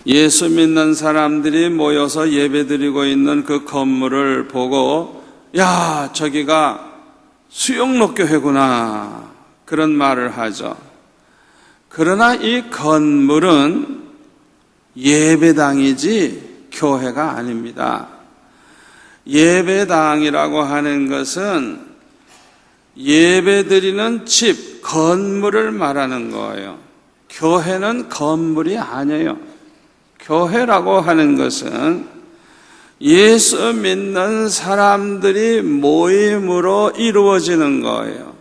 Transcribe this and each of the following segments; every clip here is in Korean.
예수 믿는 사람들이 모여서 예배드리고 있는 그 건물을 보고 야, 저기가 수영록교회구나 그런 말을 하죠. 그러나 이 건물은 예배당이지 교회가 아닙니다. 예배당이라고 하는 것은 예배드리는 집, 건물을 말하는 거예요. 교회는 건물이 아니에요. 교회라고 하는 것은 예수 믿는 사람들이 모임으로 이루어지는 거예요.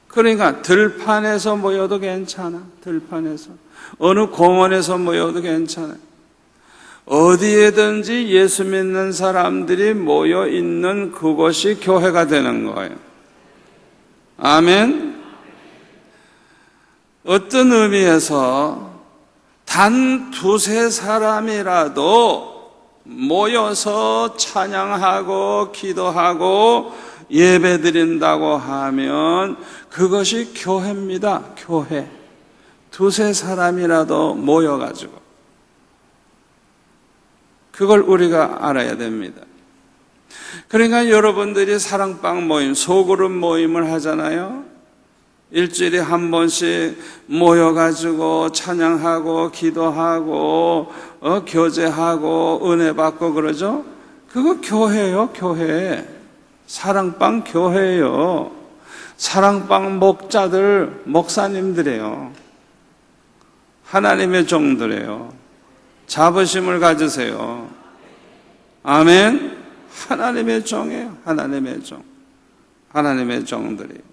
그러니까 들판에서 모여도 괜찮아. 들판에서. 어느 공원에서 모여도 괜찮아요. 어디에든지 예수 믿는 사람들이 모여 있는 그곳이 교회가 되는 거예요. 아멘. 어떤 의미에서 단 두세 사람이라도 모여서 찬양하고 기도하고 예배드린다고 하면 그것이 교회입니다. 교회. 두세 사람이라도 모여가지고 그걸 우리가 알아야 됩니다. 그러니까 여러분들이 사랑방 모임, 소그룹 모임을 하잖아요. 일주일에 한 번씩 모여가지고 찬양하고 기도하고 교제하고 은혜 받고 그러죠. 그거 교회예요. 교회. 사랑방 교회예요. 사랑방 목자들 목사님들이에요. 하나님의 종들이에요. 자부심을 가지세요. 아멘. 하나님의 종이에요. 하나님의 종. 하나님의 종들이에요.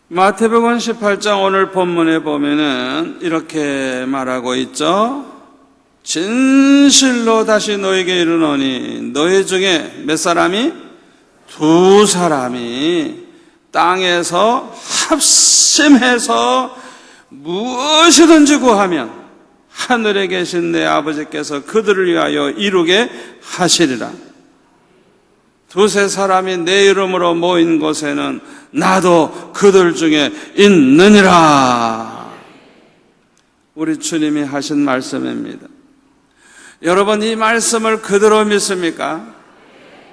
마태복음 18장 오늘 본문에 보면은 이렇게 말하고 있죠. 진실로 다시 너에게 이르노니 너희 중에 몇 사람이? 두 사람이 땅에서 합심해서 무엇이든지 구하면 하늘에 계신 내 아버지께서 그들을 위하여 이루게 하시리라. 두세 사람이 내 이름으로 모인 곳에는 나도 그들 중에 있느니라. 우리 주님이 하신 말씀입니다. 여러분, 이 말씀을 그대로 믿습니까?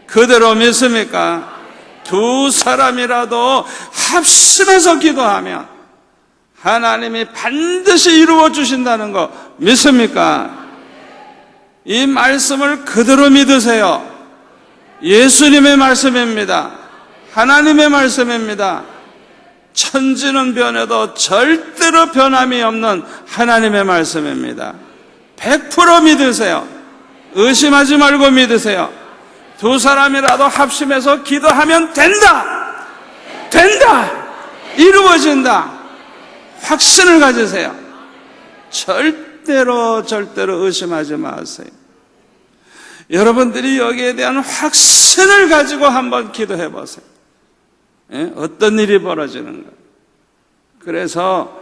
그대로 믿습니까? 두 사람이라도 합심해서 기도하면 하나님이 반드시 이루어 주신다는 거 믿습니까? 이 말씀을 그대로 믿으세요. 예수님의 말씀입니다. 하나님의 말씀입니다. 천지는 변해도 절대로 변함이 없는 하나님의 말씀입니다. 100% 믿으세요. 의심하지 말고 믿으세요. 두 사람이라도 합심해서 기도하면 된다. 된다. 이루어진다. 확신을 가지세요. 절대로 의심하지 마세요. 여러분들이 여기에 대한 확신을 가지고 한번 기도해 보세요. 어떤 일이 벌어지는가. 그래서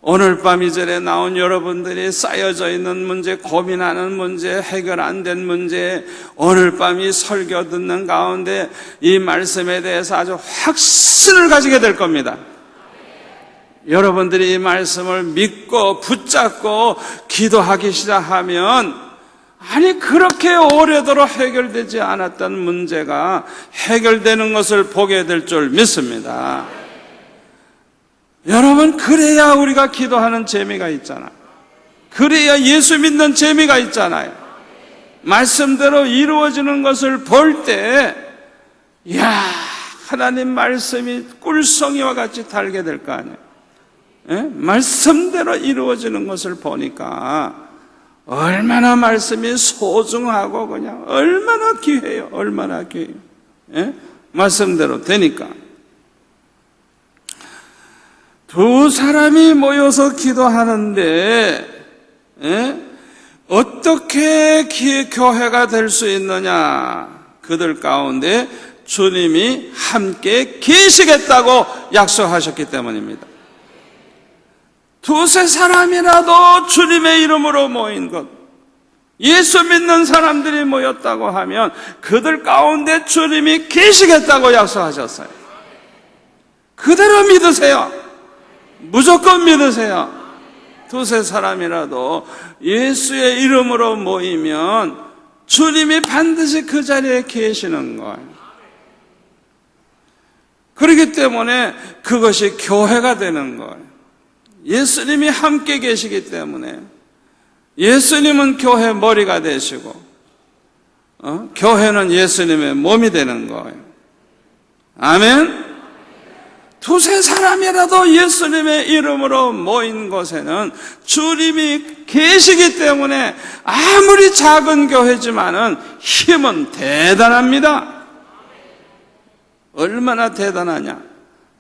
오늘 밤 이 절에 나온 여러분들이 쌓여져 있는 문제, 고민하는 문제, 해결 안 된 문제, 오늘 밤 이 설교 듣는 가운데 이 말씀에 대해서 아주 확신을 가지게 될 겁니다. 여러분들이 이 말씀을 믿고 붙잡고 기도하기 시작하면 아니 그렇게 오래도록 해결되지 않았던 문제가 해결되는 것을 보게 될 줄 믿습니다. 여러분, 그래야 우리가 기도하는 재미가 있잖아. 그래야 예수 믿는 재미가 있잖아요. 말씀대로 이루어지는 것을 볼 때 이야, 하나님 말씀이 꿀송이와 같이 달게 될 거 아니에요. 말씀대로 이루어지는 것을 보니까 얼마나 말씀이 소중하고 그냥 얼마나 귀해요. 얼마나 귀해요. 말씀대로 되니까. 두 사람이 모여서 기도하는데 어떻게 교회가 될 수 있느냐. 그들 가운데 주님이 함께 계시겠다고 약속하셨기 때문입니다. 두세 사람이라도 주님의 이름으로 모인 것, 예수 믿는 사람들이 모였다고 하면 그들 가운데 주님이 계시겠다고 약속하셨어요. 그대로 믿으세요. 무조건 믿으세요. 두세 사람이라도 예수의 이름으로 모이면 주님이 반드시 그 자리에 계시는 거예요. 그렇기 때문에 그것이 교회가 되는 거예요. 예수님이 함께 계시기 때문에 예수님은 교회 머리가 되시고 교회는 예수님의 몸이 되는 거예요. 아멘. 두세 사람이라도 예수님의 이름으로 모인 곳에는 주님이 계시기 때문에 아무리 작은 교회지만은 힘은 대단합니다. 얼마나 대단하냐?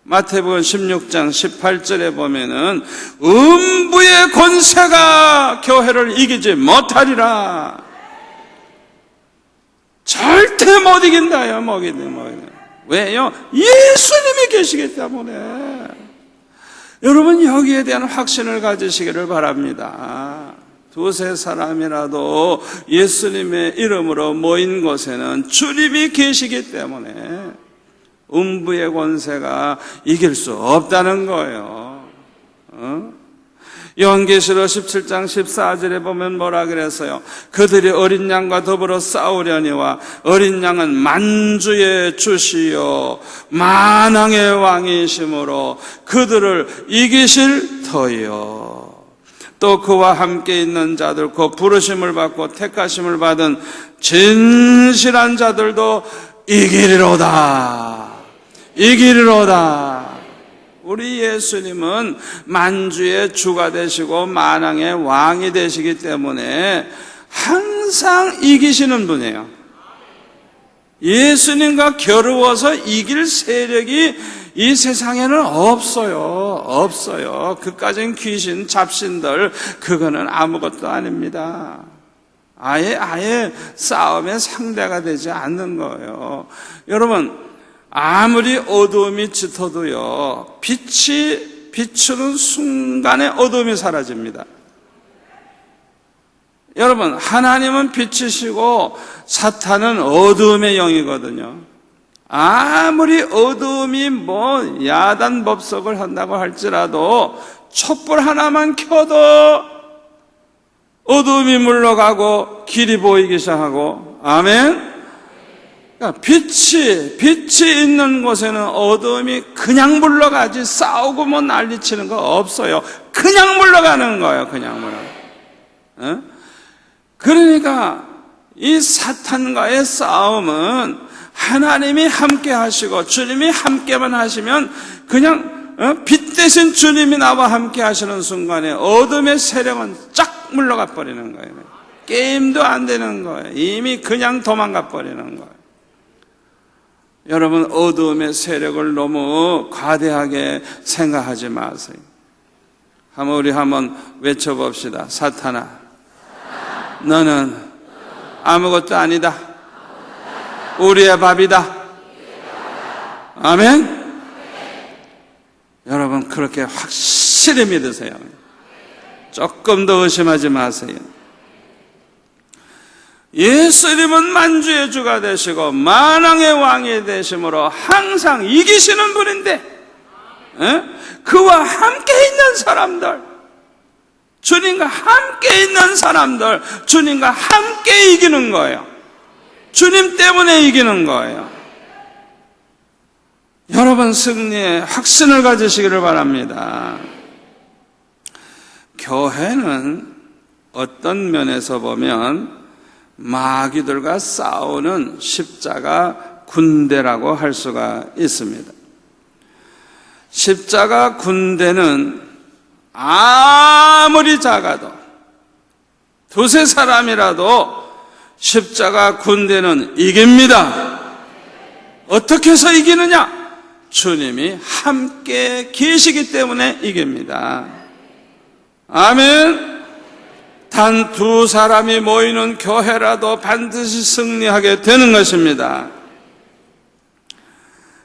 마태복음 16장 18절에 보면은 음부의 권세가 교회를 이기지 못하리라. 절대 못 이긴다요. 못 이긴다. 왜요? 예수님이 계시기 때문에. 여러분 여기에 대한 확신을 가지시기를 바랍니다. 두세 사람이라도 예수님의 이름으로 모인 곳에는 주님이 계시기 때문에 음부의 권세가 이길 수 없다는 거예요. 요한계시록 17장 14절에 보면 뭐라 그랬어요? 그들이 어린 양과 더불어 싸우려니와 어린 양은 만주의 주시요 만왕의 왕이시므로 그들을 이기실 터이요. 또 그와 함께 있는 자들, 그 부르심을 받고 택하심을 받은 진실한 자들도 이기리로다. 이기리로다. 우리 예수님은 만주의 주가 되시고 만왕의 왕이 되시기 때문에 항상 이기시는 분이에요. 예수님과 겨루어서 이길 세력이 이 세상에는 없어요. 그까진 귀신, 잡신들, 그거는 아무것도 아닙니다. 아예 싸움의 상대가 되지 않는 거예요. 여러분, 아무리 어두움이 짙어도요, 빛이 비추는 순간에 어두움이 사라집니다. 여러분, 하나님은 빛이시고 사탄은 어두움의 영이거든요. 아무리 어두움이 야단 법석을 한다고 할지라도 촛불 하나만 켜도 어두움이 물러가고 길이 보이기 시작하고, 아멘. 그러니까 빛이 있는 곳에는 어두움이 그냥 물러가지 싸우고 난리치는 거 없어요. 그냥 물러가는 거예요. 그냥 물러가. 그러니까 이 사탄과의 싸움은 하나님이 함께 하시고 주님이 함께만 하시면 그냥 빛 대신 주님이 나와 함께 하시는 순간에 어둠의 세력은 쫙 물러가 버리는 거예요. 게임도 안 되는 거예요. 이미 그냥 도망가 버리는 거예요. 여러분, 어두움의 세력을 너무 과대하게 생각하지 마세요. 우리 한번 외쳐봅시다. 사탄아, 너는 아무것도 아니다. 우리의 밥이다. 아멘? 여러분, 그렇게 확실히 믿으세요. 조금 더 의심하지 마세요. 예수님은 만주의 주가 되시고 만왕의 왕이 되심으로 항상 이기시는 분인데, 그와 함께 있는 사람들, 주님과 함께 있는 사람들, 주님과 함께 이기는 거예요. 주님 때문에 이기는 거예요. 여러분, 승리의 확신을 가지시기를 바랍니다. 교회는 어떤 면에서 보면 마귀들과 싸우는 십자가 군대라고 할 수가 있습니다. 십자가 군대는 아무리 작아도 두세 사람이라도 십자가 군대는 이깁니다. 어떻게 해서 이기느냐? 주님이 함께 계시기 때문에 이깁니다. 아멘. 단 두 사람이 모이는 교회라도 반드시 승리하게 되는 것입니다.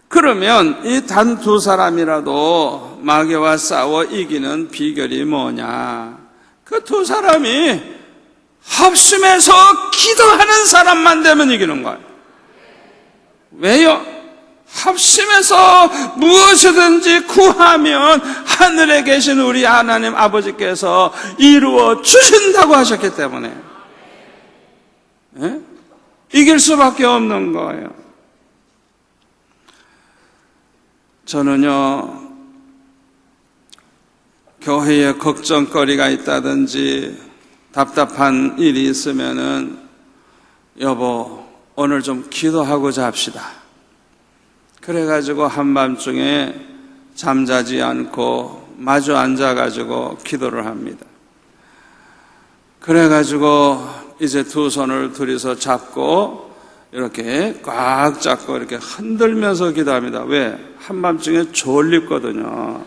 그러면 이 단 두 사람이라도 마귀와 싸워 이기는 비결이 뭐냐? 그 두 사람이 합심해서 기도하는 사람만 되면 이기는 거예요. 왜요? 합심해서 무엇이든지 구하면 하늘에 계신 우리 하나님 아버지께서 이루어 주신다고 하셨기 때문에 이길 수밖에 없는 거예요. 저는요, 교회에 걱정거리가 있다든지 답답한 일이 있으면은 여보 오늘 좀 기도하고자 합시다. 그래가지고 한밤중에 잠자지 않고 마주 앉아가지고 기도를 합니다. 그래가지고 이제 두 손을 둘이서 잡고 이렇게 꽉 잡고 이렇게 흔들면서 기도합니다. 왜? 한밤중에 졸립거든요.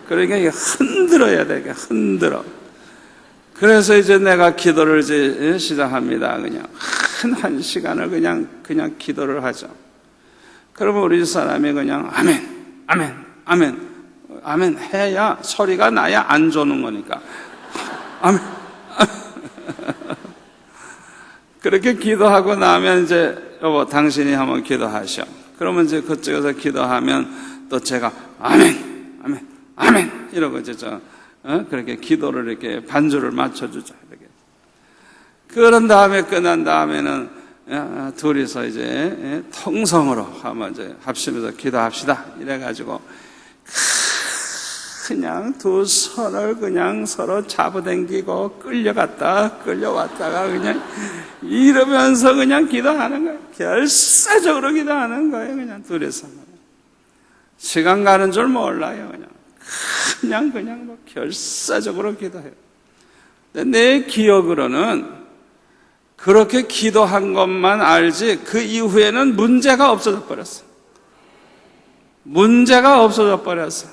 그러니까 이게 흔들어야 돼. 흔들어. 그래서 이제 내가 기도를 이제 시작합니다. 그냥 한 시간을 그냥 기도를 하죠. 그러면 우리 사람이 그냥 아멘, 아멘, 아멘, 아멘 해야 소리가 나야 안 조는 거니까. 아멘. 그렇게 기도하고 나면 이제 여보 당신이 한번 기도하셔. 그러면 이제 그쪽에서 기도하면 또 제가 아멘, 아멘, 아멘 이러고 이제 그렇게 기도를 이렇게 반주를 맞춰주죠. 이렇게. 그런 다음에 끝난 다음에는 둘이서 이제 통성으로 한번 이제 합심해서 기도합시다. 이래가지고 그냥 두 손을 그냥 서로 잡아당기고 끌려왔다가 그냥 이러면서 그냥 기도하는 거예요. 결사적으로 기도하는 거예요. 그냥 둘이서. 시간 가는 줄 몰라요. 그냥 뭐 결사적으로 기도해요. 근데 내 기억으로는 그렇게 기도한 것만 알지 그 이후에는 문제가 없어져 버렸어. 문제가 없어져 버렸어.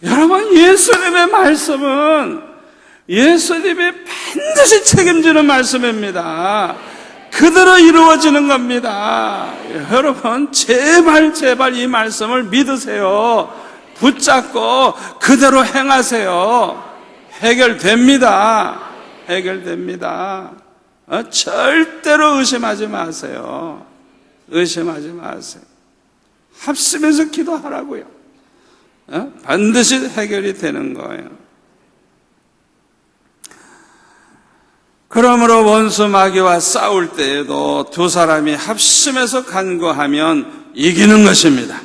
여러분, 예수님의 말씀은 예수님이 반드시 책임지는 말씀입니다. 그대로 이루어지는 겁니다. 여러분, 제발 이 말씀을 믿으세요. 붙잡고 그대로 행하세요. 해결됩니다. 절대로 의심하지 마세요. 의심하지 마세요. 합심해서 기도하라고요. 반드시 해결이 되는 거예요. 그러므로 원수 마귀와 싸울 때에도 두 사람이 합심해서 간구하면 이기는 것입니다.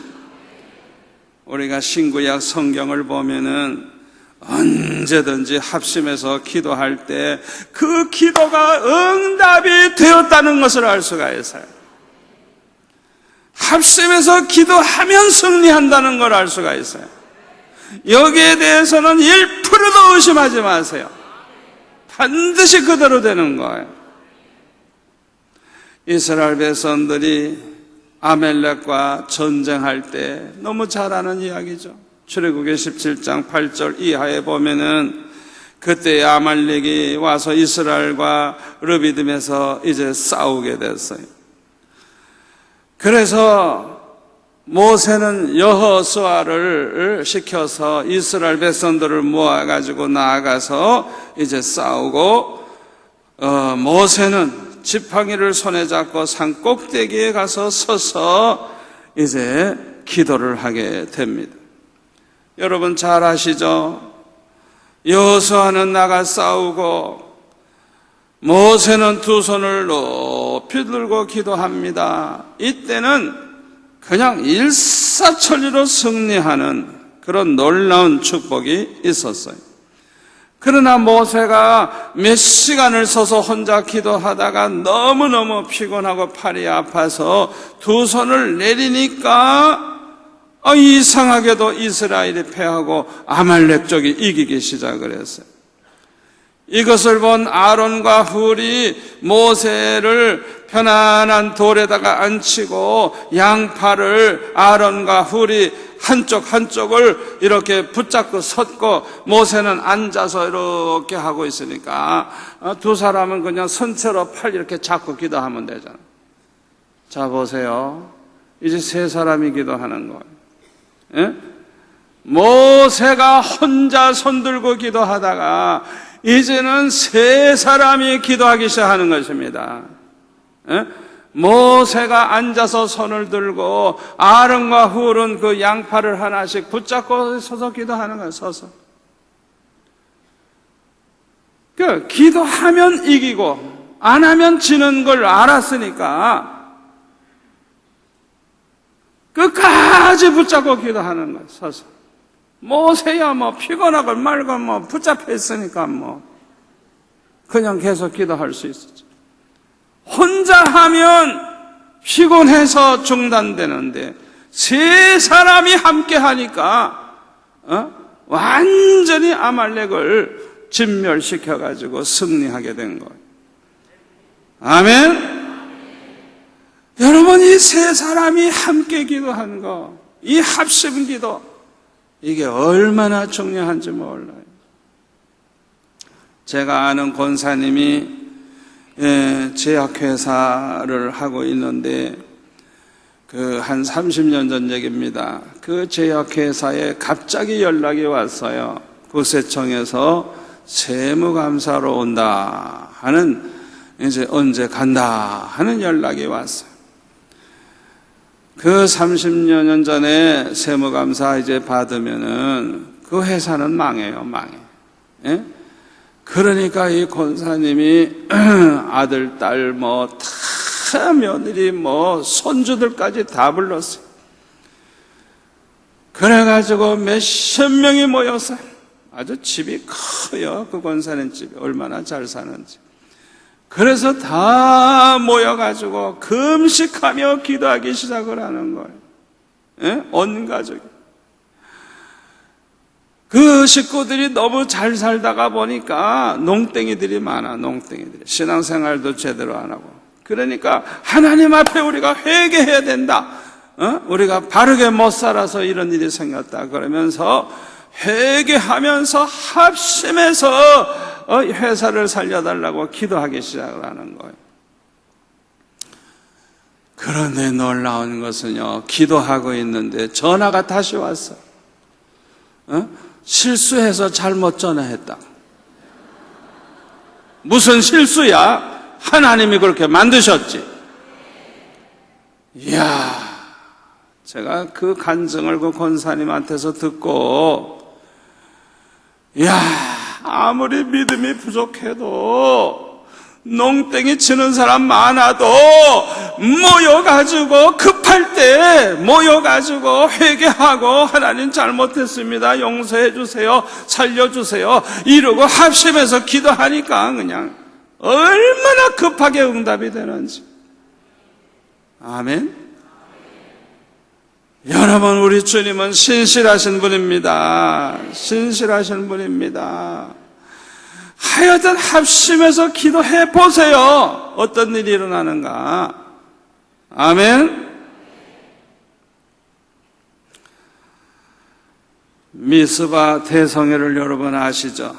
우리가 신구약 성경을 보면은 언제든지 합심해서 기도할 때 그 기도가 응답이 되었다는 것을 알 수가 있어요. 합심해서 기도하면 승리한다는 걸 알 수가 있어요. 여기에 대해서는 1%도 의심하지 마세요. 반드시 그대로 되는 거예요. 이스라엘 백성들이 아멜렉과 전쟁할 때 너무 잘 아는 이야기죠. 출애굽기 17장 8절 이하에 보면은 그때 아말렉이 와서 이스라엘과 르비딤에서 이제 싸우게 됐어요. 그래서 모세는 여호수아를 시켜서 이스라엘 백성들을 모아가지고 나아가서 이제 싸우고, 모세는 지팡이를 손에 잡고 산 꼭대기에 가서 서서 이제 기도를 하게 됩니다. 여러분 잘 아시죠? 여호수아는 나가 싸우고 모세는 두 손을 높이 들고 기도합니다. 이때는 그냥 일사천리로 승리하는 그런 놀라운 축복이 있었어요. 그러나 모세가 몇 시간을 서서 혼자 기도하다가 너무너무 피곤하고 팔이 아파서 두 손을 내리니까 이상하게도 이스라엘이 패하고 아말렉 쪽이 이기기 시작을 했어요. 이것을 본 아론과 훌이 모세를 편안한 돌에다가 앉히고 양팔을 아론과 훌이 한쪽을 이렇게 붙잡고 섰고 모세는 앉아서 이렇게 하고 있으니까 두 사람은 그냥 선체로 팔 이렇게 잡고 기도하면 되잖아요. 자 보세요. 이제 세 사람이 기도하는 거예요. 예? 모세가 혼자 손들고 기도하다가 이제는 세 사람이 기도하기 시작하는 것입니다. 예? 모세가 앉아서 손을 들고 아론과 훌은 그 양팔을 하나씩 붙잡고 서서 기도하는 거예요. 서서. 그 기도하면 이기고 안 하면 지는 걸 알았으니까 끝까지 붙잡고 기도하는 거예요. 서서. 모세야 뭐 피곤하고 말고 뭐 붙잡혀 있으니까 뭐 그냥 계속 기도할 수 있었죠. 혼자 하면 피곤해서 중단되는데 세 사람이 함께 하니까 완전히 아말렉을 진멸시켜가지고 승리하게 된 거예요. 아멘. 여러분, 이 세 사람이 함께 기도한 거, 이 합심 기도, 이게 얼마나 중요한지 몰라요. 제가 아는 권사님이 제약회사를 하고 있는데 그 한 30년 전 얘기입니다. 그 제약회사에 갑자기 연락이 왔어요. 국세청에서 세무감사로 온다 하는, 이제 언제 간다 하는 연락이 왔어요. 그 30년 전에 세무감사 이제 받으면은 그 회사는 망해요, 망해. 예? 그러니까 이 권사님이 아들, 딸, 뭐, 다 며느리, 뭐, 손주들까지 다 불렀어요. 그래가지고 몇십 명이 모였어요. 아주 집이 커요. 그 권사님 집이 얼마나 잘 사는지. 그래서 다 모여가지고 금식하며 기도하기 시작을 하는 거예요. 예? 온 가족이. 그 식구들이 너무 잘 살다가 보니까 농땡이들이 많아, 농땡이들이. 신앙생활도 제대로 안 하고. 그러니까 하나님 앞에 우리가 회개해야 된다. 우리가 바르게 못 살아서 이런 일이 생겼다. 그러면서 회개하면서 합심해서 회사를 살려달라고 기도하기 시작을 하는 거예요. 그런데 놀라운 것은요, 기도하고 있는데 전화가 다시 왔어. 실수해서 잘못 전화했다. 무슨 실수야? 하나님이 그렇게 만드셨지. 이야, 제가 그 간증을 그 권사님한테서 듣고, 이야, 아무리 믿음이 부족해도 농땡이 치는 사람 많아도 모여가지고 급할 때 모여가지고 회개하고 하나님 잘못했습니다, 용서해 주세요, 살려주세요 이러고 합심해서 기도하니까 그냥 얼마나 급하게 응답이 되는지. 아멘. 여러분, 우리 주님은 신실하신 분입니다. 신실하신 분입니다. 하여튼 합심해서 기도해 보세요. 어떤 일이 일어나는가. 아멘. 미스바 대성회를 여러분 아시죠?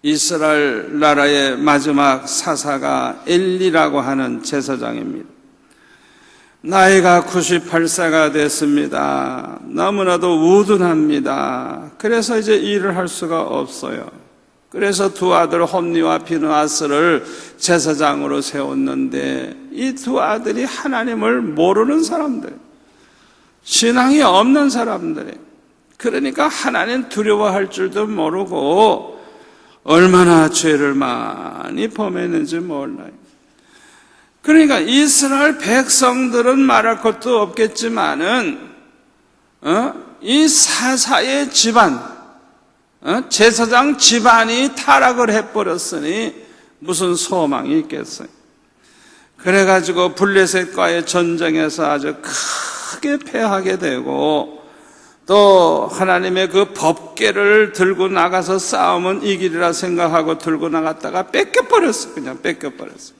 이스라엘 나라의 마지막 사사가 엘리라고 하는 제사장입니다. 나이가 98세가 됐습니다. 너무나도 우둔합니다. 그래서 이제 일을 할 수가 없어요. 그래서 두 아들 홈니와 비느하스를 제사장으로 세웠는데 이 두 아들이 하나님을 모르는 사람들, 신앙이 없는 사람들, 그러니까 하나님 두려워할 줄도 모르고 얼마나 죄를 많이 범했는지 몰라요. 그러니까 이스라엘 백성들은 말할 것도 없겠지만은 이 사사의 집안, 제사장 집안이 타락을 해버렸으니 무슨 소망이 있겠어요. 그래가지고 블레셋과의 전쟁에서 아주 크게 패하게 되고 또 하나님의 그 법궤를 들고 나가서 싸우면 이기리라 생각하고 들고 나갔다가 뺏겨버렸어요. 그냥 뺏겨버렸어요.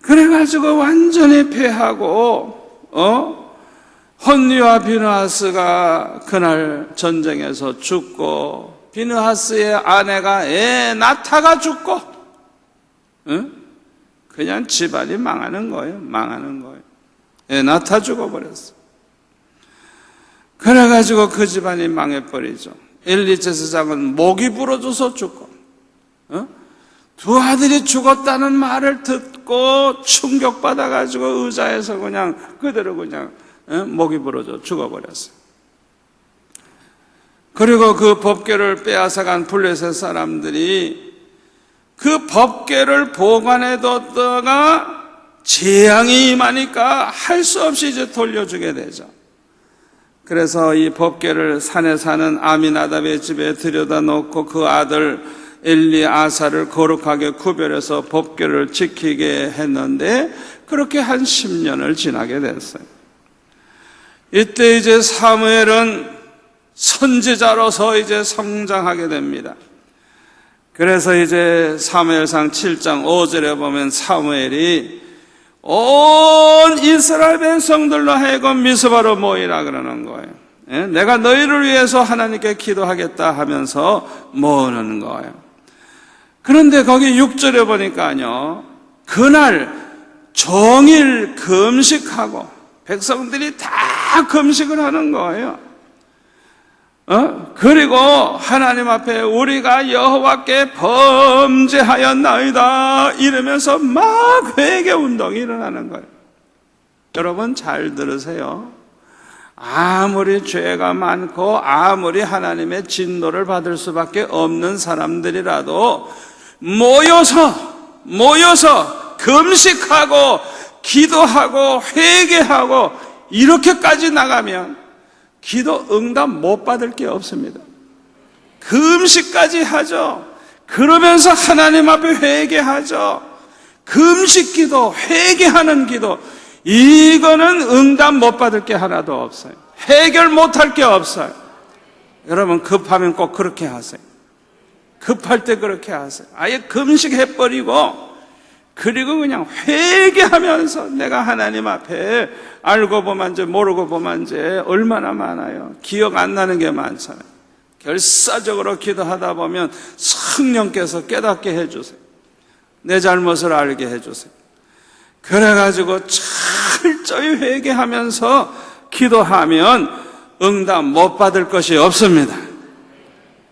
그래가지고 완전히 패하고 홈니와 비느하스가 그날 전쟁에서 죽고 비느하스의 아내가 나타가 죽고 그냥 집안이 망하는 거예요. 망하는 거예요. 나타 죽어버렸어. 그래가지고 그 집안이 망해버리죠. 엘리 제사장은 목이 부러져서 죽고 두 아들이 죽었다는 말을 듣고 충격받아가지고 의자에서 그냥 그대로 그냥 목이 부러져 죽어버렸어요. 그리고 그 법궤를 빼앗아간 블레셋 사람들이 그 법궤를 보관해뒀다가 재앙이 임하니까 할 수 없이 이제 돌려주게 되죠. 그래서 이 법궤를 산에 사는 아미나답의 집에 들여다 놓고 그 아들 엘리아사를 거룩하게 구별해서 법궤를 지키게 했는데 그렇게 한 10년을 지나게 됐어요. 이때 이제 사무엘은 선지자로서 이제 성장하게 됩니다. 그래서 이제 사무엘상 7장 5절에 보면 사무엘이 온 이스라엘 백성들로 하여금 미스바로 모이라 그러는 거예요. 내가 너희를 위해서 하나님께 기도하겠다 하면서 모으는 거예요. 그런데 거기 6절에 보니까요, 그날 종일 금식하고 백성들이 다 금식을 하는 거예요. 그리고 하나님 앞에 우리가 여호와께 범죄하였나이다 이러면서 막 회개 운동이 일어나는 거예요. 여러분 잘 들으세요. 아무리 죄가 많고 아무리 하나님의 진노를 받을 수밖에 없는 사람들이라도 모여서 금식하고 기도하고 회개하고 이렇게까지 나가면 기도 응답 못 받을 게 없습니다. 금식까지 하죠. 그러면서 하나님 앞에 회개하죠. 금식 기도, 회개하는 기도, 이거는 응답 못 받을 게 하나도 없어요. 해결 못 할 게 없어요. 여러분 급하면 꼭 그렇게 하세요. 급할 때 그렇게 하세요. 아예 금식해버리고 그리고 그냥 회개하면서 내가 하나님 앞에 알고 보면 모르고 보면 얼마나 많아요. 기억 안 나는 게 많잖아요. 결사적으로 기도하다 보면 성령께서 깨닫게 해주세요. 내 잘못을 알게 해주세요. 그래가지고 철저히 회개하면서 기도하면 응답 못 받을 것이 없습니다.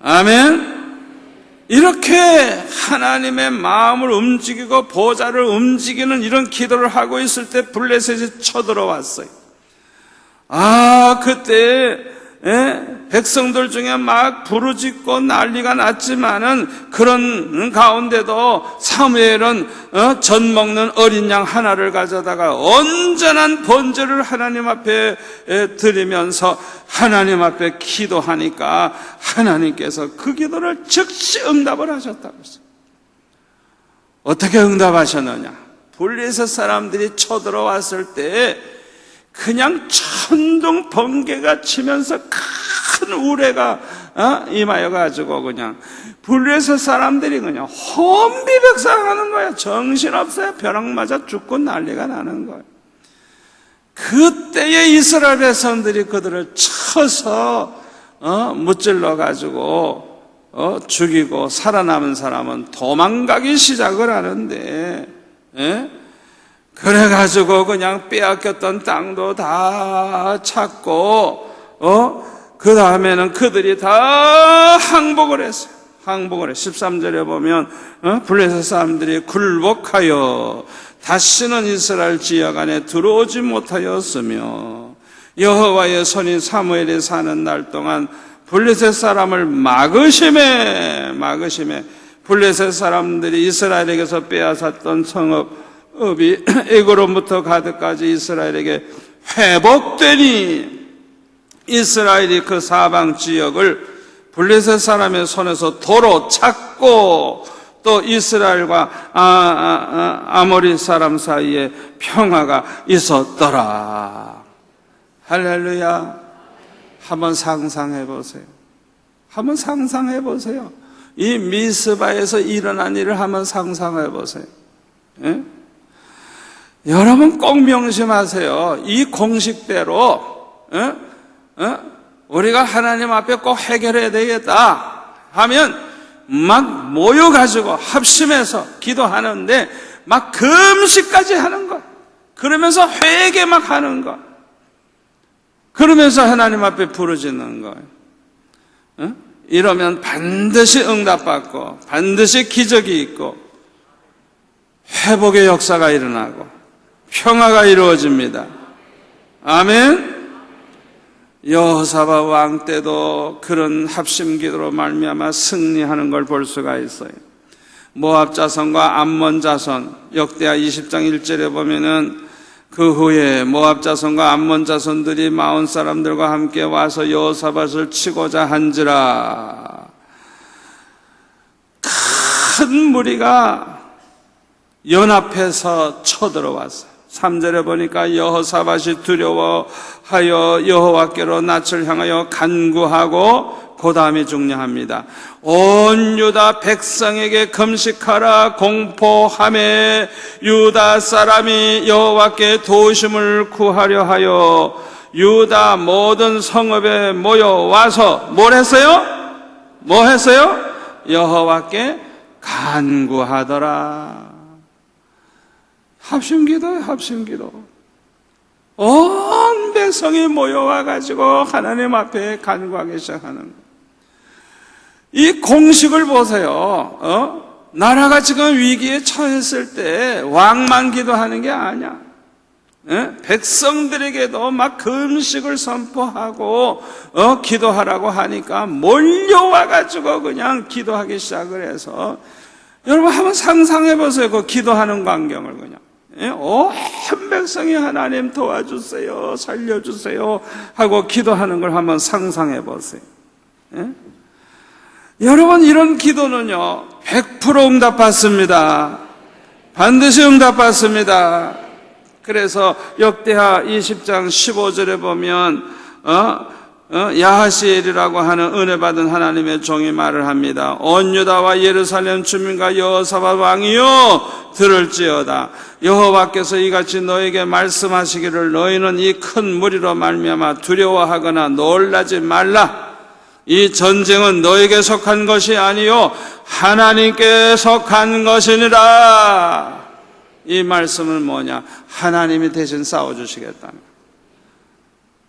아멘. 이렇게 하나님의 마음을 움직이고 보좌를 움직이는 이런 기도를 하고 있을 때 블레셋이 쳐들어왔어요. 그때 백성들 중에 막 부르짖고 난리가 났지만은 그런 가운데도 사무엘은 젖 먹는 어린 양 하나를 가져다가 온전한 번제를 하나님 앞에 드리면서 하나님 앞에 기도하니까 하나님께서 그 기도를 즉시 응답을 하셨다고 했어요. 어떻게 응답하셨느냐? 블레셋 사람들이 쳐들어왔을 때 그냥 천둥 번개가 치면서 큰 우레가 임하여가지고 그냥 블레셋 사람들이 그냥 혼비백산하는 거야. 정신없어요. 벼락 맞아 죽고 난리가 나는 거예요. 그때에 이스라엘 백성들이 그들을 쳐서 무찔러 가지고 죽이고 살아남은 사람은 도망가기 시작을 하는데 그래가지고 그냥 빼앗겼던 땅도 다 찾고 그 다음에는 그들이 다 항복을 했어요. 항복을 해. 13절에 보면 블레셋 사람들이 굴복하여 다시는 이스라엘 지역 안에 들어오지 못하였으며 여호와의 손이 사무엘이 사는 날 동안 블레셋 사람을 막으심에 블레셋 사람들이 이스라엘에게서 빼앗았던 성읍이 애고로부터 가드까지 이스라엘에게 회복되니 이스라엘이 그 사방 지역을 블레셋 사람의 손에서 도로 찾고 또 이스라엘과 아모리 사람 사이에 평화가 있었더라. 할렐루야. 한번 상상해 보세요. 한번 상상해 보세요. 이 미스바에서 일어난 일을 한번 상상해 보세요. 예? 여러분 꼭 명심하세요. 이 공식대로 우리가 하나님 앞에 꼭 해결해야 되겠다 하면 막 모여가지고 합심해서 기도하는데 막 금식까지 하는 것, 그러면서 회개 막 하는 것, 그러면서 하나님 앞에 부르짖는 거예요. 이러면 반드시 응답받고 반드시 기적이 있고 회복의 역사가 일어나고 평화가 이루어집니다. 아멘. 여호사밧 왕 때도 그런 합심기도로 말미암아 승리하는 걸 볼 수가 있어요. 모압 자손과 암몬 자손, 역대하 20장 1절에 보면은 그 후에 모압 자손과 암몬 자손들이 마온 사람들과 함께 와서 여호사밧을 치고자 한지라. 큰 무리가 연합해서 쳐들어왔어요. 3절에 보니까 여호사밧이 두려워하여 여호와께로 낯을 향하여 간구하고 그 다음에 중요합니다. 온 유다 백성에게 금식하라 공포하매 유다 사람이 여호와께 도우심을 구하려 하여 유다 모든 성읍에 모여와서 뭘 했어요? 뭐 했어요? 여호와께 간구하더라. 합심기도예요, 합심기도. 온 백성이 모여와가지고 하나님 앞에 간구하기 시작하는 거예요. 이 공식을 보세요. 나라가 지금 위기에 처했을 때 왕만 기도하는 게 아니야. 백성들에게도 막 금식을 선포하고 기도하라고 하니까 몰려와가지고 그냥 기도하기 시작을 해서 여러분 한번 상상해 보세요. 그 기도하는 광경을 그냥. 온 백성이 하나님 도와주세요, 살려주세요 하고 기도하는 걸 한번 상상해 보세요. 여러분 이런 기도는요 100% 응답받습니다. 반드시 응답받습니다. 그래서 역대하 20장 15절에 보면 야하시엘이라고 하는 은혜 받은 하나님의 종이 말을 합니다. 온 유다와 예루살렘 주민과 여호사밧 왕이여 들을지어다. 여호와께서 이같이 너에게 말씀하시기를 너희는 이 큰 무리로 말미암아 두려워하거나 놀라지 말라. 이 전쟁은 너에게 속한 것이 아니요 하나님께 속한 것이니라. 이 말씀은 뭐냐? 하나님이 대신 싸워주시겠다는 거예요.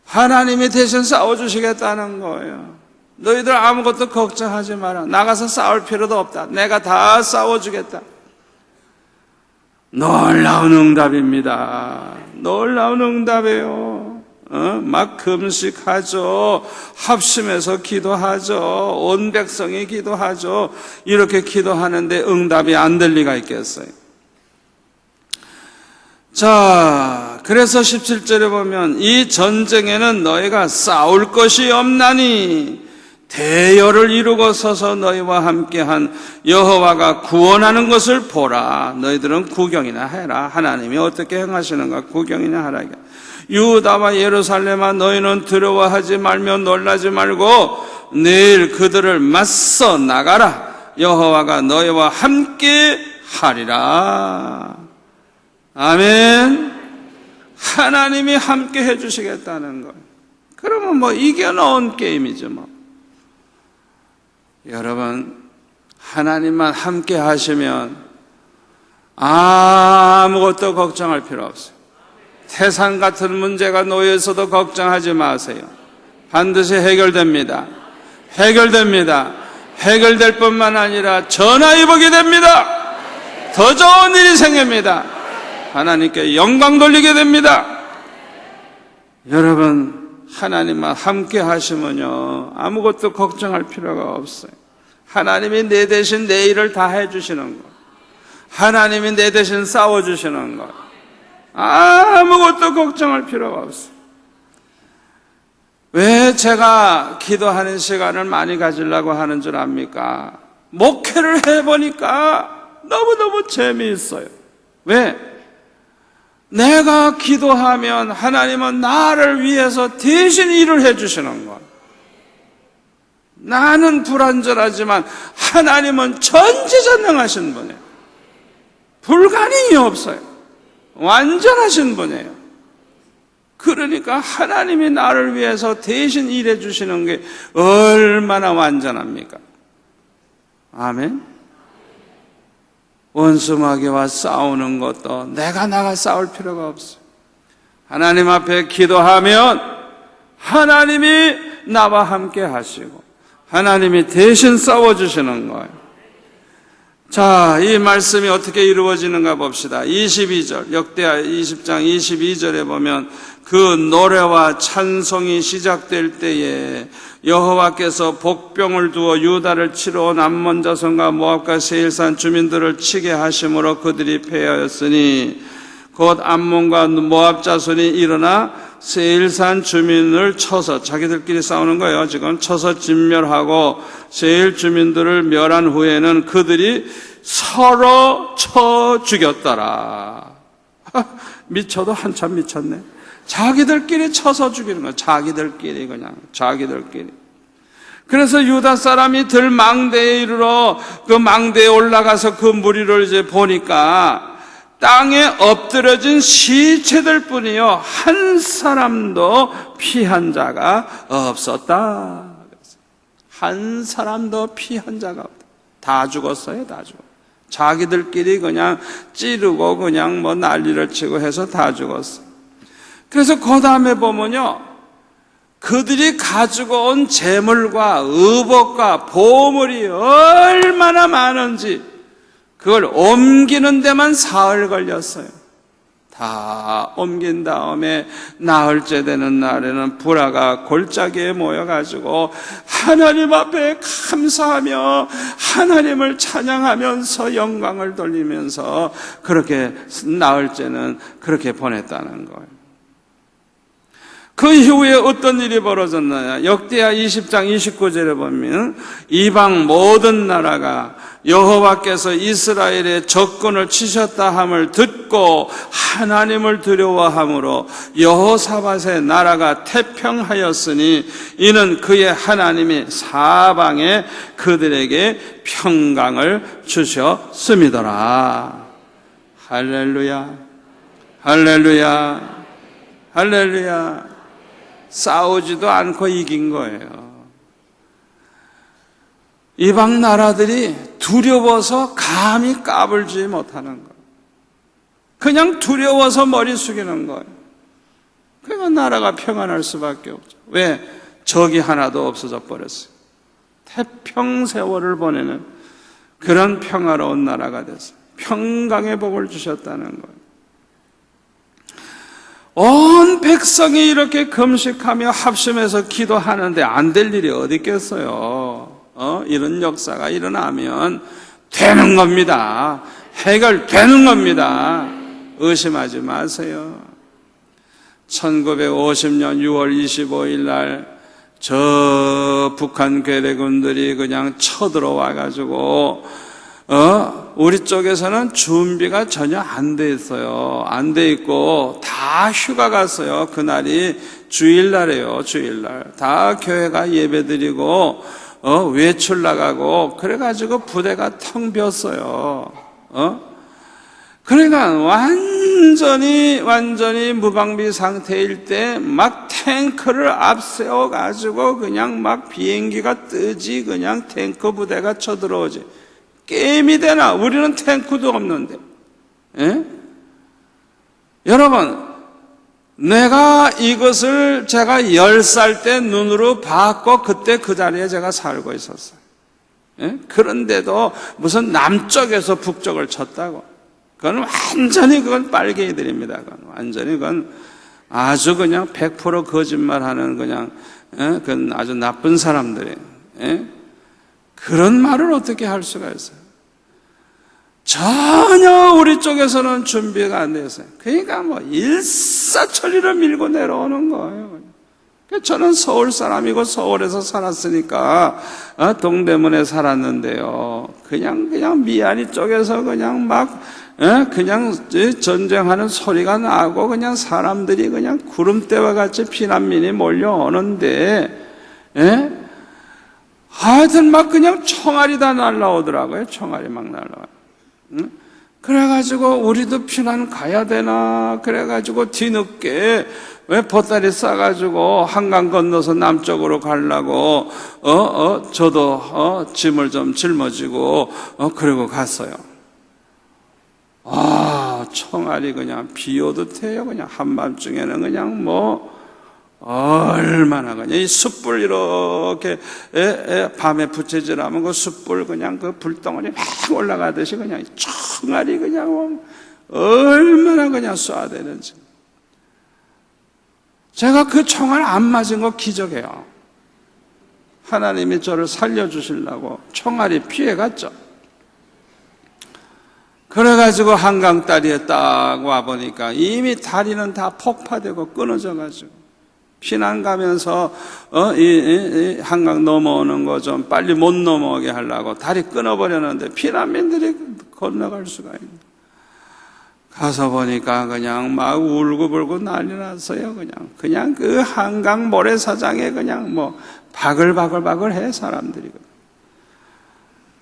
하나님이 대신 싸워주시겠다는 거예요. 너희들 아무것도 걱정하지 마라. 나가서 싸울 필요도 없다. 내가 다 싸워주겠다. 놀라운 응답입니다. 놀라운 응답이에요. 막 금식하죠. 합심해서 기도하죠. 온 백성이 기도하죠. 이렇게 기도하는데 응답이 안 될 리가 있겠어요. 자, 그래서 17절에 보면 이 전쟁에는 너희가 싸울 것이 없나니 대열을 이루고 서서 너희와 함께한 여호와가 구원하는 것을 보라. 너희들은 구경이나 해라. 하나님이 어떻게 행하시는가 구경이나 하라. 유다와 예루살렘아 너희는 두려워하지 말며 놀라지 말고 내일 그들을 맞서 나가라. 여호와가 너희와 함께 하리라. 아멘. 하나님이 함께 해주시겠다는 거예요. 그러면 뭐 이겨놓은 게임이죠 뭐. 여러분 하나님만 함께 하시면 아무것도 걱정할 필요 없어요. 태산 같은 문제가 놓여서도 걱정하지 마세요. 반드시 해결됩니다. 해결됩니다. 해결될 뿐만 아니라 전화위복이 됩니다. 더 좋은 일이 생깁니다. 하나님께 영광 돌리게 됩니다. 여러분 하나님만 함께 하시면요 아무것도 걱정할 필요가 없어요. 하나님이 내 대신 내 일을 다 해주시는 것, 하나님이 내 대신 싸워주시는 것, 아무것도 걱정할 필요가 없어요. 왜 제가 기도하는 시간을 많이 가지려고 하는 줄 압니까? 목회를 해보니까 너무너무 재미있어요. 왜? 내가 기도하면 하나님은 나를 위해서 대신 일을 해주시는 것. 나는 불완전하지만 하나님은 전지전능하신 분이에요. 불가능이 없어요. 완전하신 분이에요. 그러니까 하나님이 나를 위해서 대신 일해 주시는 게 얼마나 완전합니까? 아멘. 원수 마귀와 싸우는 것도 내가 나가 싸울 필요가 없어요. 하나님 앞에 기도하면 하나님이 나와 함께 하시고 하나님이 대신 싸워주시는 거예요. 자, 이 말씀이 어떻게 이루어지는가 봅시다. 22절, 역대하 20장 22절에 보면 그 노래와 찬송이 시작될 때에 여호와께서 복병을 두어 유다를 치러 온 암몬 자손과 모압과 세일산 주민들을 치게 하심으로 그들이 패하였으니 곧 암몬과 모압 자손이 일어나 세일산 주민을 쳐서, 자기들끼리 싸우는 거예요. 지금 쳐서 진멸하고 세일 주민들을 멸한 후에는 그들이 서로 쳐 죽였더라. 미쳐도 한참 미쳤네. 자기들끼리 쳐서 죽이는 거야. 자기들끼리 그냥 자기들끼리. 그래서 유다 사람이 들 망대에 이르러 그 망대에 올라가서 그 무리를 이제 보니까 땅에 엎드려진 시체들 뿐이요 한 사람도 피한 자가 없었다. 한 사람도 피한 자가 없다. 다 죽었어요. 다 죽었어요. 자기들끼리 그냥 찌르고 그냥 뭐 난리를 치고 해서 다 죽었어요. 그래서 그 다음에 보면요, 그들이 가지고 온 재물과 의복과 보물이 얼마나 많은지 그걸 옮기는 데만 사흘 걸렸어요. 다 옮긴 다음에 나흘째 되는 날에는 불화가 골짜기에 모여가지고 하나님 앞에 감사하며 하나님을 찬양하면서 영광을 돌리면서 그렇게 나흘째는 그렇게 보냈다는 거예요. 그 이후에 어떤 일이 벌어졌느냐? 역대하 20장 29절에 보면 이방 모든 나라가 여호와께서 이스라엘의 적군을 치셨다 함을 듣고 하나님을 두려워함으로 여호사밧의 나라가 태평하였으니 이는 그의 하나님이 사방에 그들에게 평강을 주셨음이더라. 할렐루야, 할렐루야, 할렐루야. 싸우지도 않고 이긴 거예요. 이방 나라들이 두려워서 감히 까불지 못하는 거예요. 그냥 두려워서 머리 숙이는 거예요. 그러니까 나라가 평안할 수밖에 없죠. 왜? 적이 하나도 없어져 버렸어요. 태평세월을 보내는 그런 평화로운 나라가 됐어요. 평강의 복을 주셨다는 거예요. 온 백성이 이렇게 금식하며 합심해서 기도하는데 안 될 일이 어디 있겠어요? 이런 역사가 일어나면 되는 겁니다. 해결되는 겁니다. 의심하지 마세요. 1950년 6월 25일 날 저 북한 괴뢰군들이 그냥 쳐들어와 가지고 우리 쪽에서는 준비가 전혀 안 돼 있어요. 안 돼 있고 다 휴가 갔어요. 그날이 주일날이에요. 주일날 다 교회가 예배드리고 외출 나가고 그래가지고 부대가 텅 비었어요. 그러니까 완전히 무방비 상태일 때 막 탱크를 앞세워 가지고 그냥 막 비행기가 뜨지 그냥 탱크 부대가 쳐들어오지. 게임이 되나? 우리는 탱크도 없는데. 예? 여러분, 내가 이것을 제가 10살 때 눈으로 봤고 그때 그 자리에 제가 살고 있었어요. 예? 그런데도 무슨 남쪽에서 북쪽을 쳤다고. 그건 완전히 그건 빨갱이들입니다. 그건 아주 그냥 100% 거짓말하는 그냥 그건 아주 나쁜 사람들이에요. 예? 그런 말을 어떻게 할 수가 있어요? 전혀 우리 쪽에서는 준비가 안 됐어요. 그러니까 뭐 일사천리로 밀고 내려오는 거예요. 저는 서울 사람이고 서울에서 살았으니까 동대문에 살았는데요. 그냥 미안이 쪽에서 그냥 막 그냥 전쟁하는 소리가 나고 그냥 사람들이 그냥 구름대와 같이 피난민이 몰려오는데 하여튼 막 그냥 총알이 다 날라오더라고요. 총알이 막 날라와요. 그래가지고 우리도 피난 가야 되나 그래가지고 뒤늦게 왜 보따리 싸가지고 한강 건너서 남쪽으로 가려고 저도 짐을 좀 짊어지고 그러고 갔어요. 총알이 그냥 비 오듯 해요. 그냥 한밤중에는 그냥 얼마나 그냥 이 숯불 이렇게 밤에 부채질하면 그 숯불 그냥 그 불덩어리 막 올라가듯이 그냥 총알이 그냥 얼마나 그냥 쏴야 되는지. 제가 그 총알 안 맞은 거 기적이에요. 하나님이 저를 살려주시려고 총알이 피해갔죠. 그래가지고 한강 다리에 딱 와보니까 이미 다리는 다 폭파되고 끊어져가지고 피난 가면서 이 한강 넘어오는 거 좀 빨리 못 넘어오게 하려고 다리 끊어버렸는데 피난민들이 건너갈 수가 있네. 가서 보니까 그냥 막 울고불고 난리 났어요. 그냥 그 한강 모래사장에 그냥 뭐 바글바글바글해 사람들이.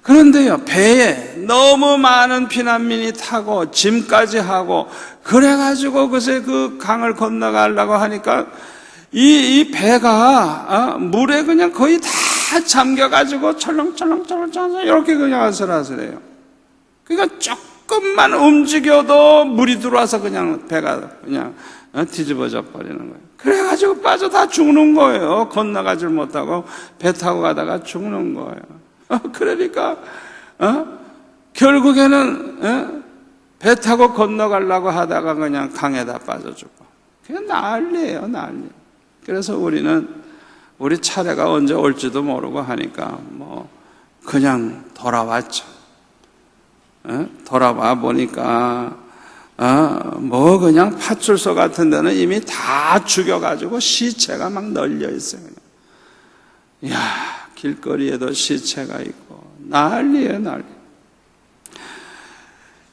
그런데요, 배에 너무 많은 피난민이 타고 짐까지 하고 그래가지고 그새 그 강을 건너가려고 하니까 이 배가 물에 그냥 거의 다 잠겨가지고 철렁철렁철렁철렁 이렇게 그냥 아슬아슬해요. 그러니까 조금만 움직여도 물이 들어와서 그냥 배가 그냥 뒤집어져 버리는 거예요. 그래가지고 빠져 다 죽는 거예요. 건너가질 못하고 배 타고 가다가 죽는 거예요. 그러니까 결국에는 배 타고 건너가려고 하다가 그냥 강에다 빠져 죽고 그냥 난리예요, 난리. 그래서 우리 차례가 언제 올지도 모르고 하니까 뭐 그냥 돌아왔죠. 돌아와 보니까 뭐 그냥 파출소 같은 데는 이미 다 죽여가지고 시체가 막 널려 있어요. 이야, 길거리에도 시체가 있고 난리예요, 난리.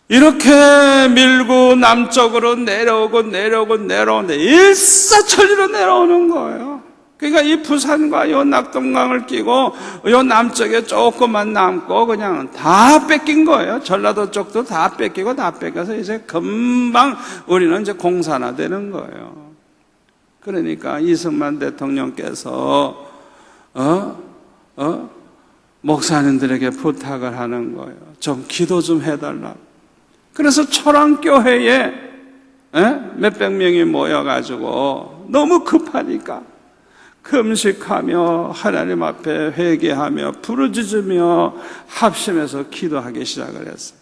이렇게 밀고 남쪽으로 내려오는데 일사천리로 내려오는 거예요. 그러니까 이 부산과 요 낙동강을 끼고 요 남쪽에 조금만 남고 그냥 다 뺏긴 거예요. 전라도 쪽도 다 뺏기고 다 뺏겨서 이제 금방 우리는 이제 공산화 되는 거예요. 그러니까 이승만 대통령께서 목사님들에게 부탁을 하는 거예요. 좀 기도 좀 해달라고. 그래서 초랑교회에 몇백 명이 모여가지고 너무 급하니까 금식하며 하나님 앞에 회개하며 부르짖으며 합심해서 기도하기 시작을 했어요.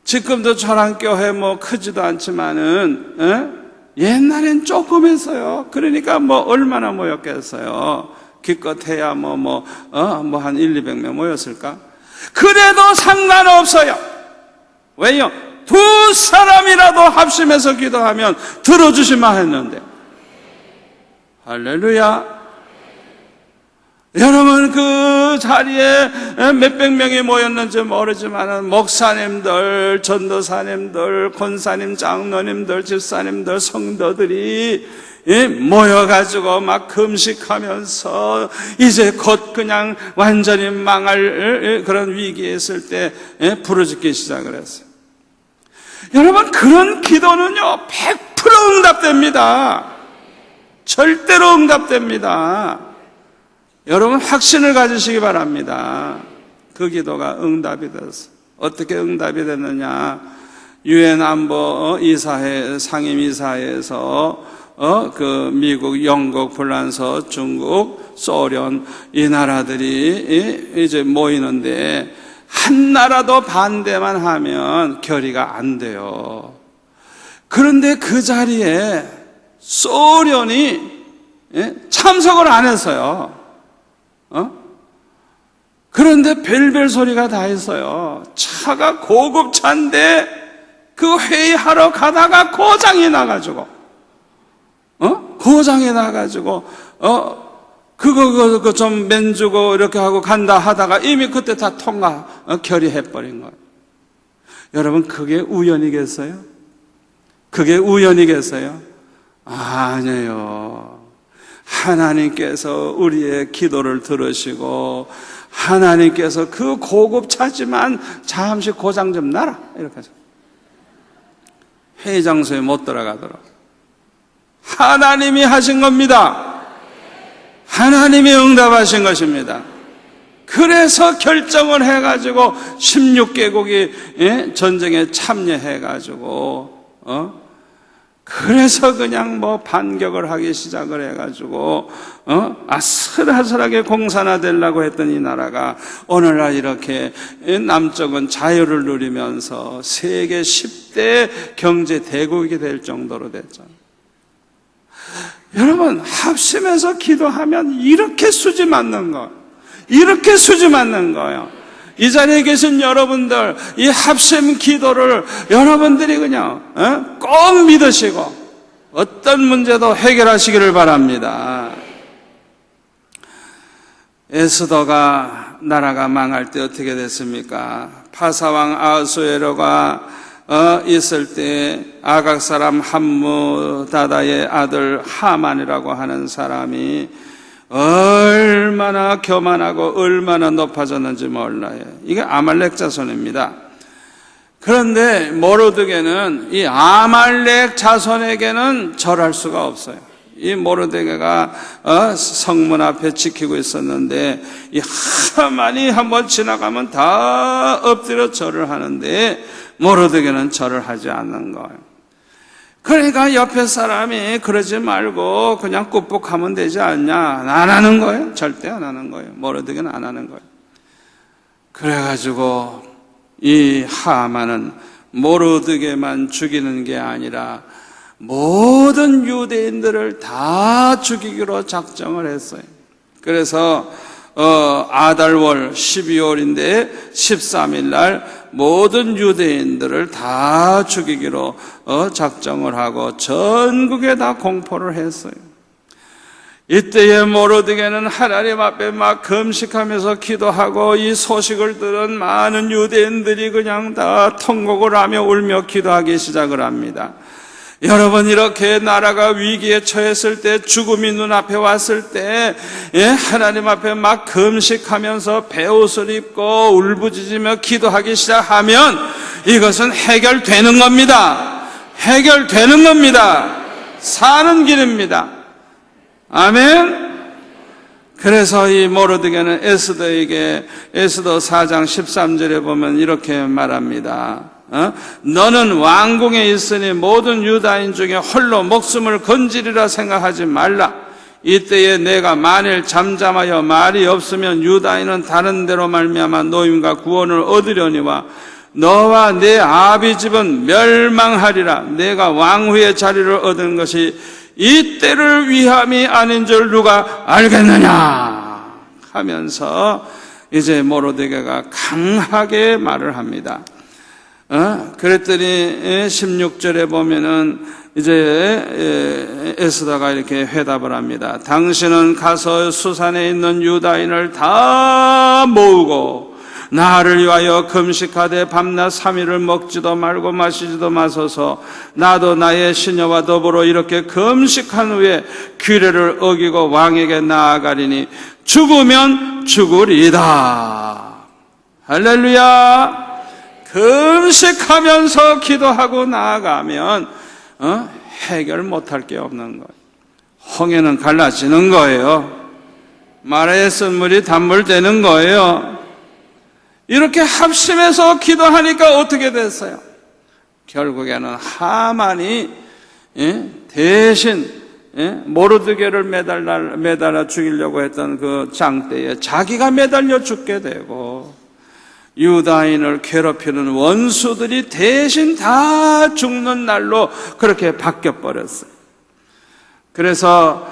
지금도 초랑교회 뭐 크지도 않지만은 옛날엔 조금 했어요. 그러니까 뭐 얼마나 모였겠어요. 기껏해야 뭐 한 1, 200명 모였을까? 그래도 상관없어요. 왜요? 두 사람이라도 합심해서 기도하면 들어주시만 했는데. 할렐루야. 여러분 그 자리에 몇백 명이 모였는지 모르지만 목사님들, 전도사님들, 권사님, 장로님들, 집사님들, 성도들이 모여가지고 막 금식하면서 이제 곧 그냥 완전히 망할 그런 위기에 있을 때 부르짖기 시작을 했어요. 여러분 그런 기도는요 100% 응답됩니다. 절대로 응답됩니다. 여러분 확신을 가지시기 바랍니다. 그 기도가 응답이 됐어요. 어떻게 응답이 됐느냐? 유엔 안보 이사회 상임이사회에서 그 미국, 영국, 불란서, 중국, 소련 이 나라들이 이제 모이는데 한 나라도 반대만 하면 결의가 안 돼요. 그런데 그 자리에 소련이 참석을 안 했어요. 그런데 별별 소리가 다 있어요. 차가 고급차인데 그 회의하러 가다가 고장이 나가지고 그거 좀 맨주고 이렇게 하고 간다 하다가 이미 그때 다 결의해버린 거예요. 여러분 그게 우연이겠어요? 그게 우연이겠어요? 아니에요. 하나님께서 우리의 기도를 들으시고 하나님께서 그 고급차지만 잠시 고장 좀 나라 이렇게 하죠. 회의 장소에 못 들어가도록 하나님이 하신 겁니다. 하나님이 응답하신 것입니다. 그래서 결정을 해가지고 16개국이 전쟁에 참여해가지고 그래서 그냥 반격을 하기 시작을 해가지고 아슬아슬하게 공산화되려고 했던 이 나라가 오늘날 이렇게 남쪽은 자유를 누리면서 세계 10대 경제 대국이 될 정도로 됐죠. 여러분, 합심해서 기도하면 이렇게 수지 맞는 거예요. 이렇게 수지 맞는 거예요. 이 자리에 계신 여러분들, 이 합심 기도를 여러분들이 그냥 꼭 믿으시고 어떤 문제도 해결하시기를 바랍니다. 에스더가 나라가 망할 때 어떻게 됐습니까? 파사왕 아하수에로가 있을 때 아각 사람 함무다다의 아들 하만이라고 하는 사람이 얼마나 교만하고 얼마나 높아졌는지 몰라요. 이게 아말렉 자손입니다. 그런데 모르드게는 이 아말렉 자손에게는 절할 수가 없어요. 이 모르드게가 성문 앞에 지키고 있었는데 이 하만이 한번 지나가면 다 엎드려 절을 하는데 모르드게는 절을 하지 않는 거예요. 그러니까 옆에 사람이 그러지 말고 그냥 꾹꾹하면 되지 않냐. 안 하는 거예요. 절대 안 하는 거예요. 모르드게는 안 하는 거예요. 그래가지고 이 하만은 모르드게만 죽이는 게 아니라 모든 유대인들을 다 죽이기로 작정을 했어요. 그래서 아달월 12월인데 13일 날 모든 유대인들을 다 죽이기로 작정을 하고 전국에 다 공포를 했어요. 이때에 모르드게는 하나님 앞에 막 금식하면서 기도하고 이 소식을 들은 많은 유대인들이 그냥 다 통곡을 하며 울며 기도하기 시작을 합니다. 여러분, 이렇게 나라가 위기에 처했을 때, 죽음이 눈앞에 왔을 때 하나님 앞에 막 금식하면서 베옷을 입고 울부짖으며 기도하기 시작하면 이것은 해결되는 겁니다. 해결되는 겁니다. 사는 길입니다. 아멘. 그래서 이 모르드게는 에스더에게 에스더 4장 13절에 보면 이렇게 말합니다. 너는 왕궁에 있으니 모든 유다인 중에 홀로 목숨을 건지리라 생각하지 말라. 이때에 내가 만일 잠잠하여 말이 없으면 유다인은 다른 데로 말미암아 노임과 구원을 얻으려니와 너와 내 아비 집은 멸망하리라. 내가 왕후의 자리를 얻은 것이 이때를 위함이 아닌 줄 누가 알겠느냐 하면서 이제 모르드게가 강하게 말을 합니다. 그랬더니 16절에 보면은 이제 에스더가 이렇게 회답을 합니다. 당신은 가서 수산에 있는 유다인을 다 모으고 나를 위하여 금식하되 밤낮 3일을 먹지도 말고 마시지도 마소서. 나도 나의 시녀와 더불어 이렇게 금식한 후에 규례를 어기고 왕에게 나아가리니 죽으면 죽으리이다. 할렐루야. 금식하면서 기도하고 나아가면 해결 못할 게 없는 거예요. 홍해는 갈라지는 거예요. 마라의 쓴물이 단물 되는 거예요. 이렇게 합심해서 기도하니까 어떻게 됐어요? 결국에는 하만이 대신 모르드게를 매달아 죽이려고 했던 그 장대에 자기가 매달려 죽게 되고 유다인을 괴롭히는 원수들이 대신 다 죽는 날로 그렇게 바뀌어버렸어요. 그래서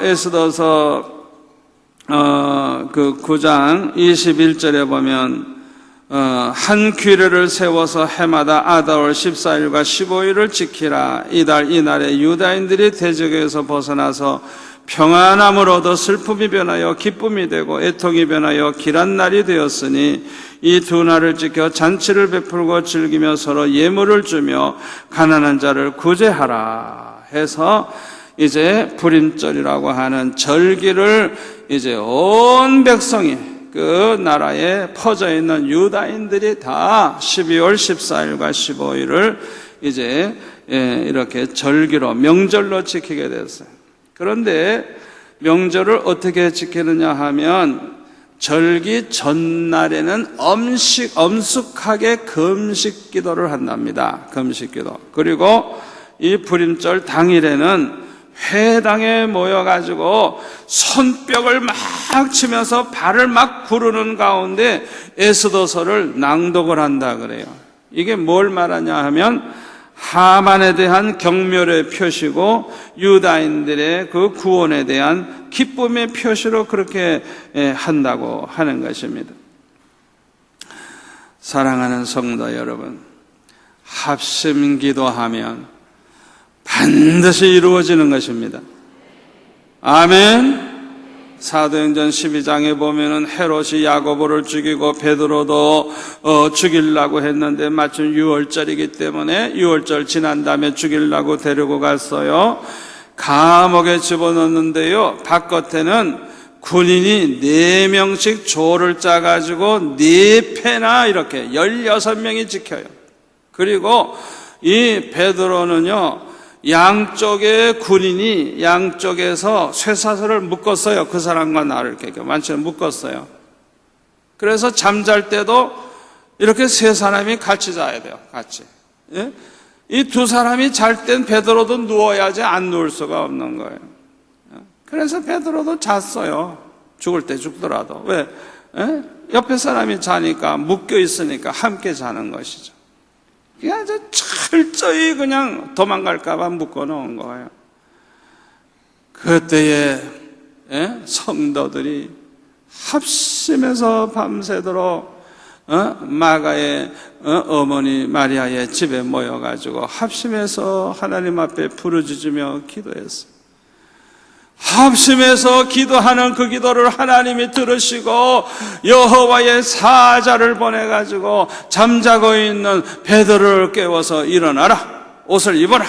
에스더서 그 9장 21절에 보면 한 규례를 세워서 해마다 아달월 14일과 15일을 지키라. 이날에 유다인들이 대적에서 벗어나서 평안함을 얻어 슬픔이 변하여 기쁨이 되고 애통이 변하여 길한 날이 되었으니 이 두 날을 지켜 잔치를 베풀고 즐기며 서로 예물을 주며 가난한 자를 구제하라 해서 이제 불임절이라고 하는 절기를 이제 온 백성이 그 나라에 퍼져 있는 유다인들이 다 12월 14일과 15일을 이제 이렇게 절기로 명절로 지키게 됐어요. 그런데 명절을 어떻게 지키느냐 하면 절기 전날에는 엄숙하게 금식 기도를 한답니다. 금식 기도. 그리고 이 불임절 당일에는 회당에 모여가지고 손뼉을 막 치면서 발을 막 구르는 가운데 에스더서를 낭독을 한다 그래요. 이게 뭘 말하냐 하면 하만에 대한 경멸의 표시고 유다인들의 그 구원에 대한 기쁨의 표시로 그렇게 한다고 하는 것입니다. 사랑하는 성도 여러분, 합심 기도하면 반드시 이루어지는 것입니다. 아멘. 사도행전 12장에 보면은 헤롯이 야고보를 죽이고 베드로도 죽이려고 했는데 마침 6월절이기 때문에 6월절 지난 다음에 죽이려고 데리고 갔어요. 감옥에 집어넣는데요, 바깥에는 군인이 4명씩 조를 짜가지고 4패나 이렇게 16명이 지켜요. 그리고 이 베드로는요, 양쪽에 군인이 양쪽에서 쇠사슬을 묶었어요. 그 사람과 나를 이렇게 완전히 묶었어요. 그래서 잠잘 때도 이렇게 세 사람이 같이 자야 돼요. 같이. 예? 이 두 사람이 잘 땐 베드로도 누워야지 안 누울 수가 없는 거예요. 그래서 베드로도 잤어요. 죽을 때 죽더라도. 왜? 예? 옆에 사람이 자니까 묶여 있으니까 함께 자는 것이죠. 그냥 철저히 그냥 도망갈까봐 묶어놓은 거예요. 그때에 성도들이 합심해서 밤새도록 마가의 어머니 마리아의 집에 모여가지고 합심해서 하나님 앞에 부르짖으며 기도했어요. 합심해서 기도하는 그 기도를 하나님이 들으시고 여호와의 사자를 보내가지고 잠자고 있는 베드로를 깨워서 일어나라, 옷을 입어라.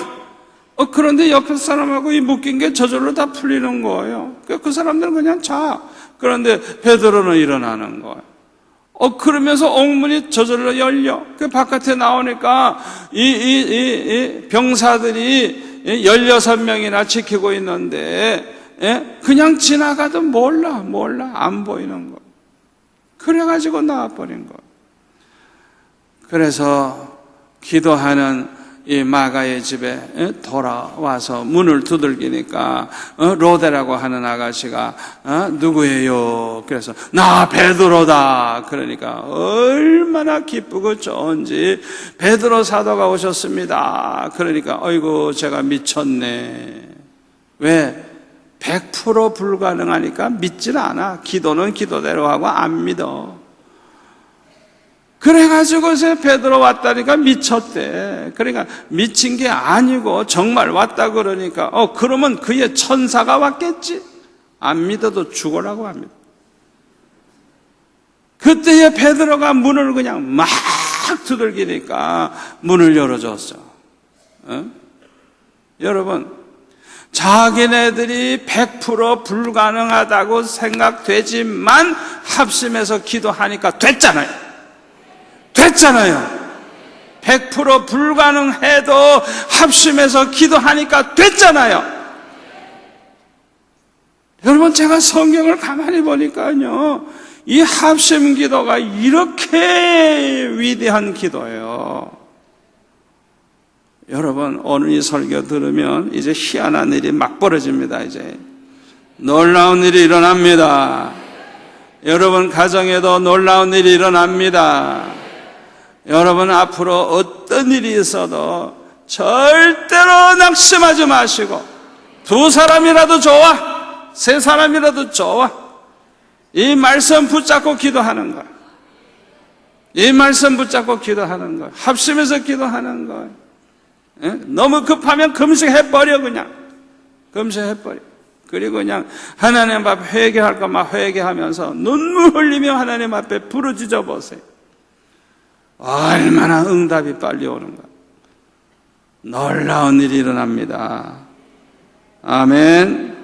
그런데 옆에 사람하고 이 묶인 게 저절로 다 풀리는 거예요. 그 사람들은 그냥 자. 그런데 베드로는 일어나는 거예요. 그러면서 옥문이 저절로 열려. 그 바깥에 나오니까 이 병사들이 16명이나 지키고 있는데 그냥 지나가도 몰라 안 보이는 거. 그래가지고 나와버린 거. 그래서 기도하는 이 마가의 집에 돌아와서 문을 두들기니까 로데라고 하는 아가씨가 누구예요? 그래서 나 베드로다. 그러니까 얼마나 기쁘고 좋은지 베드로 사도가 오셨습니다. 그러니까 어이구 제가 미쳤네. 왜? 100% 불가능하니까 믿질 않아. 기도는 기도대로 하고 안 믿어. 그래가지고 베드로 왔다니까 미쳤대. 그러니까 미친 게 아니고 정말 왔다 그러니까 그러면 그의 천사가 왔겠지. 안 믿어도 죽으라고 합니다. 그때에 베드로가 문을 그냥 막 두들기니까 문을 열어줬어. 여러분, 자기네들이 100% 불가능하다고 생각되지만 합심해서 기도하니까 됐잖아요. 100% 불가능해도 합심해서 기도하니까 됐잖아요. 여러분, 제가 성경을 가만히 보니까요, 이 합심 기도가 이렇게 위대한 기도예요. 여러분, 오늘 이 설교 들으면 이제 희한한 일이 막 벌어집니다. 이제 놀라운 일이 일어납니다. 여러분 가정에도 놀라운 일이 일어납니다. 여러분 앞으로 어떤 일이 있어도 절대로 낙심하지 마시고, 두 사람이라도 좋아, 세 사람이라도 좋아, 이 말씀 붙잡고 기도하는 거야. 이 말씀 붙잡고 기도하는 거야. 합심해서 기도하는 거야. 너무 급하면 금식해버려. 그냥 금식해버려. 그리고 그냥 하나님 앞에 회개할 것만 회개하면서 눈물 흘리며 하나님 앞에 부르짖어 보세요. 얼마나 응답이 빨리 오는가. 놀라운 일이 일어납니다. 아멘.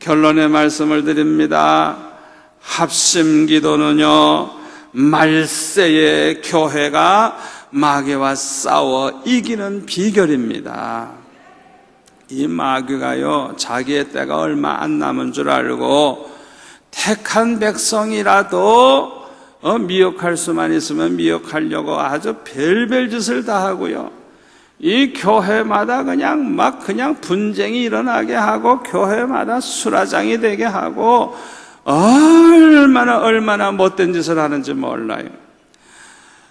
결론의 말씀을 드립니다. 합심 기도는요, 말세의 교회가 마귀와 싸워 이기는 비결입니다. 이 마귀가요, 자기의 때가 얼마 안 남은 줄 알고 택한 백성이라도 미혹할 수만 있으면 미혹하려고 아주 별별 짓을 다 하고요, 이 교회마다 그냥 분쟁이 일어나게 하고 교회마다 수라장이 되게 하고 얼마나 못된 짓을 하는지 몰라요.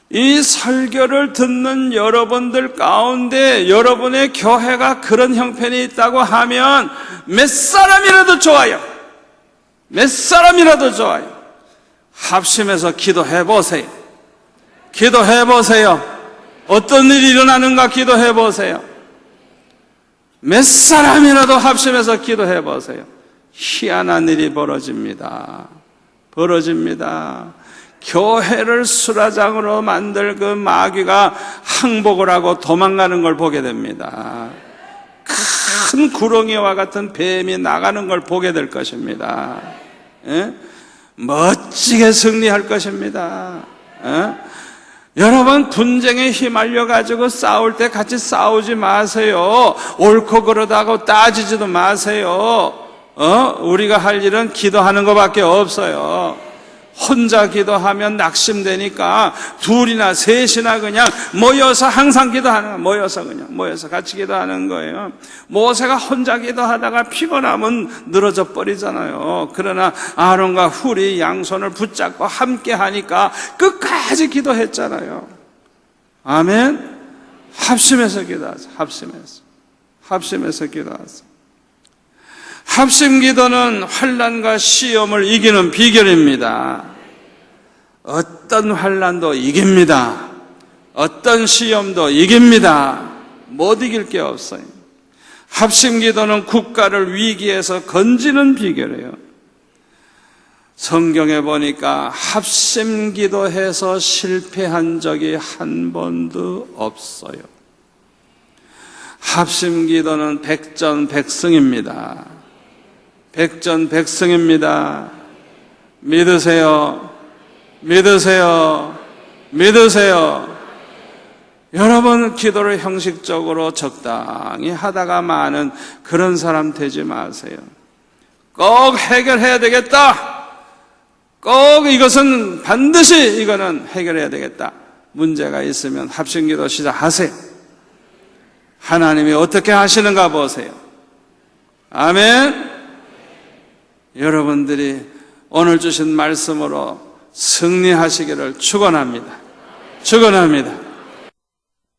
이 설교를 듣는 여러분들 가운데 여러분의 교회가 그런 형편이 있다고 하면 몇 사람이라도 좋아요. 몇 사람이라도 좋아요. 합심해서 기도해 보세요. 기도해 보세요. 어떤 일이 일어나는가 기도해 보세요. 몇 사람이라도 합심해서 기도해 보세요. 희한한 일이 벌어집니다. 교회를 수라장으로 만들 그 마귀가 항복을 하고 도망가는 걸 보게 됩니다. 큰 구렁이와 같은 뱀이 나가는 걸 보게 될 것입니다. 멋지게 승리할 것입니다. 여러분, 분쟁에 휘말려 가지고 싸울 때 같이 싸우지 마세요. 옳고 그러다고 따지지도 마세요. 우리가 할 일은 기도하는 것밖에 없어요. 혼자 기도하면 낙심되니까 둘이나 셋이나 그냥 모여서 항상 기도하는 거예요. 모여서 같이 기도하는 거예요. 모세가 혼자 기도하다가 피곤하면 늘어져 버리잖아요. 그러나 아론과 훌이 양손을 붙잡고 함께 하니까 끝까지 기도했잖아요. 아멘. 합심해서 기도하세요. 합심해서 기도하세요. 합심 기도는 환난과 시험을 이기는 비결입니다. 어떤 환난도 이깁니다. 어떤 시험도 이깁니다. 못 이길 게 없어요. 합심 기도는 국가를 위기에서 건지는 비결이에요. 성경에 보니까 합심 기도해서 실패한 적이 한 번도 없어요. 합심 기도는 백전백승입니다. 백전백승입니다. 믿으세요. 여러분, 기도를 형식적으로 적당히 하다가 마는 그런 사람 되지 마세요. 꼭 해결해야 되겠다. 꼭 이것은 반드시 이거는 해결해야 되겠다. 문제가 있으면 합심기도 시작하세요. 하나님이 어떻게 하시는가 보세요. 아멘. 여러분들이 오늘 주신 말씀으로 승리하시기를 축원합니다.